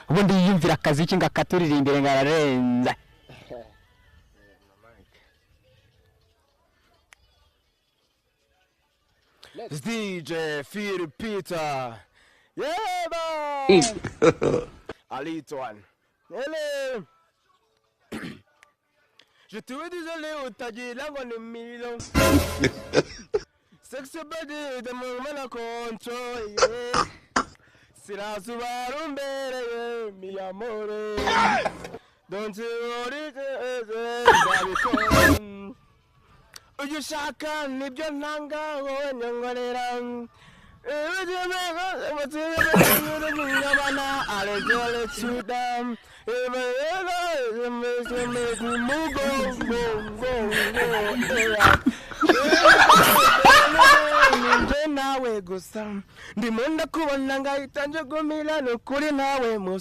ubundi yiyumvira akazi iki ngakaturira imbere ngararenza. It's DJ Phil Peter. Yeah, man. A little one. Hello. Je te désolé, au tagué, là, on est million. Sexy body, the moment I control. Si la Subaru mbere, mi amore. Don't you worry, baby. Uyu shaka nibyo ntanga wowe nyongorera. Nawe gusa ndimo ndakubona ngahita njye gumira nukuri nawe musa.